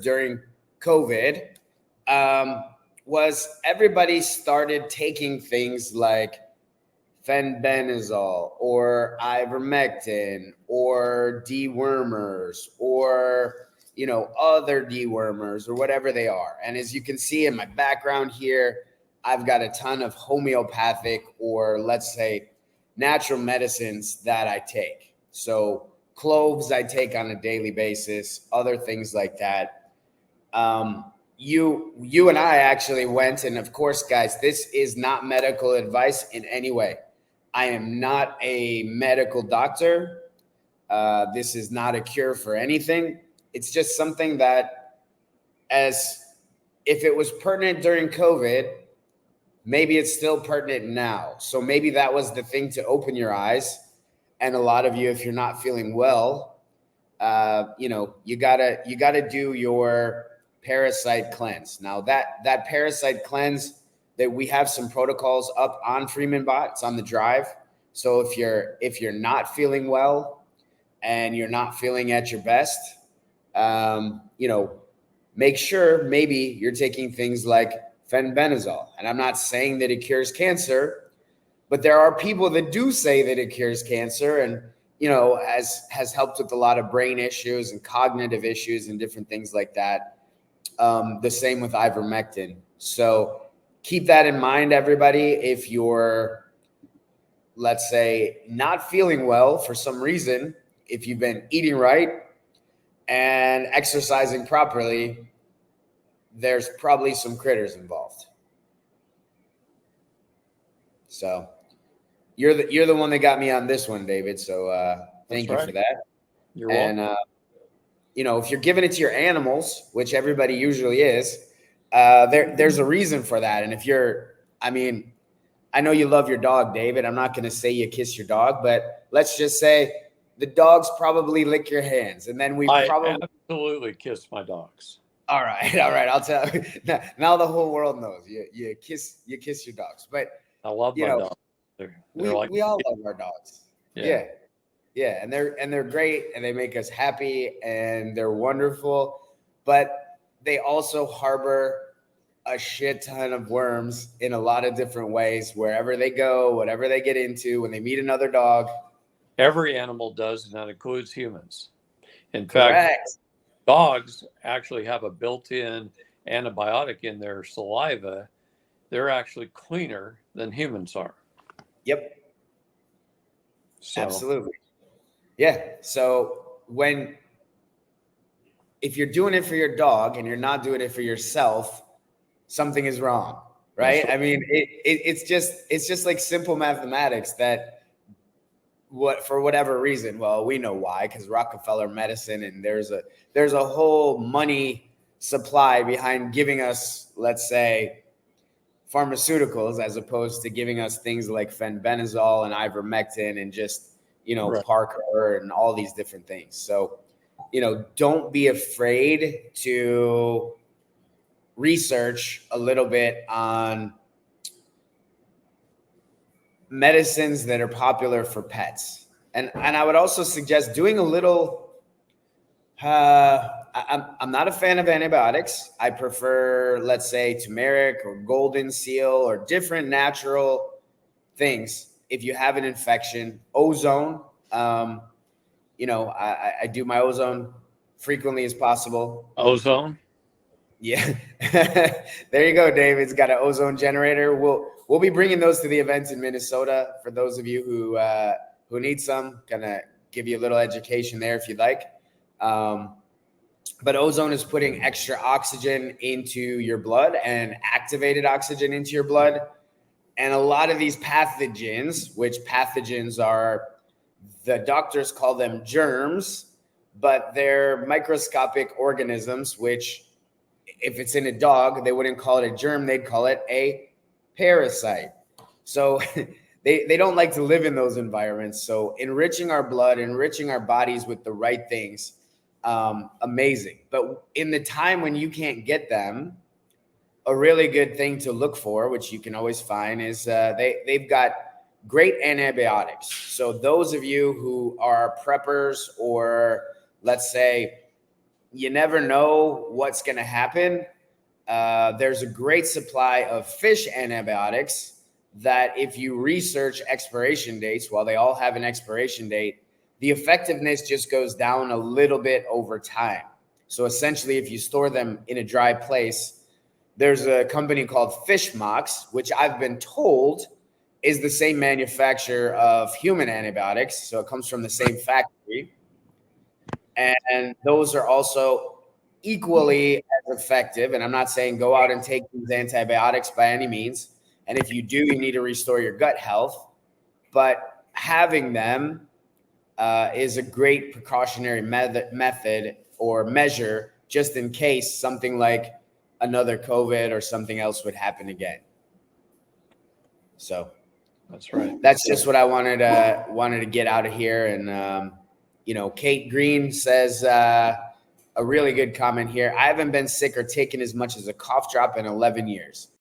during COVID was everybody started taking things like fenbenazole or ivermectin or dewormers or other dewormers or whatever they are. And as you can see in my background here, I've got a ton of homeopathic, or let's say natural medicines that I take. So cloves I take on a daily basis, other things like that. You and I actually went, and of course, guys, this is not medical advice in any way. I am not a medical doctor. This is not a cure for anything. It's just something that, as if it was pertinent during COVID, maybe it's still pertinent now. So maybe that was the thing to open your eyes. And a lot of you, if you're not feeling well, you gotta do your parasite cleanse. Now that parasite cleanse, that we have some protocols up on FreemanBot. It's on the drive. So if you're not feeling well and you're not feeling at your best, make sure maybe you're taking things like fenbenazole. And I'm not saying that it cures cancer, but there are people that do say that it cures cancer, and has helped with a lot of brain issues and cognitive issues and different things like that. The same with ivermectin. So keep that in mind, everybody. If you're, let's say, not feeling well for some reason, if you've been eating right and exercising properly, there's probably some critters involved. So you're the one that got me on this one, David. So thank you for that. You're welcome. And if you're giving it to your animals, which everybody usually is, there's a reason for that. And if I know you love your dog, David. I'm not going to say you kiss your dog, but let's just say the dogs probably lick your hands, and then I absolutely kiss my dogs. All right. I'll tell you. Now the whole world knows you kiss your dogs. But I love my dogs. We all love our dogs. Yeah. And they're great, and they make us happy, and they're wonderful. But they also harbor a shit ton of worms in a lot of different ways, wherever they go, whatever they get into, when they meet another dog. Every animal does, and that includes humans. In Correct. fact, dogs actually have a built-in antibiotic in their saliva. They're actually cleaner than humans are. Yep. So. Absolutely. Yeah. So if you're doing it for your dog and you're not doing it for yourself, something is wrong, right? I mean, it's just like simple mathematics that for whatever reason, well, we know why, because Rockefeller medicine, and there's a whole money supply behind giving us, let's say, pharmaceuticals, as opposed to giving us things like fenbenazole and ivermectin and just, right, Parker and all these different things. So, don't be afraid to research a little bit on medicines that are popular for pets. And I would also suggest doing a little, I'm not a fan of antibiotics. I prefer, let's say, turmeric or golden seal or different natural things. If you have an infection, ozone, I do my ozone frequently as possible. Ozone? Yeah. There you go, David's got an ozone generator. We'll be bringing those to the event in Minnesota for those of you who need some. Gonna give you a little education there if you'd like. But ozone is putting extra oxygen into your blood and activated oxygen into your blood. And a lot of these pathogens, which pathogens are, the doctors call them germs, but they're microscopic organisms, which if it's in a dog, they wouldn't call it a germ. They'd call it a parasite. So they don't like to live in those environments. So enriching our blood, enriching our bodies with the right things, amazing. But in the time when you can't get them, a really good thing to look for, which you can always find, is they've got great antibiotics. So those of you who are preppers, or let's say you never know what's going to happen. There's a great supply of fish antibiotics that if you research expiration dates, while they all have an expiration date, the effectiveness just goes down a little bit over time. So essentially, if you store them in a dry place, there's a company called Fishmox, which I've been told is the same manufacturer of human antibiotics. So it comes from the same factory. And those are also equally as effective. And I'm not saying go out and take these antibiotics by any means. And if you do, you need to restore your gut health. But having them is a great precautionary method or measure just in case something like another COVID or something else would happen again. So That's right. That's just what I wanted to get out of here. And Kate Green says a really good comment here. I haven't been sick or taken as much as a cough drop in 11 years.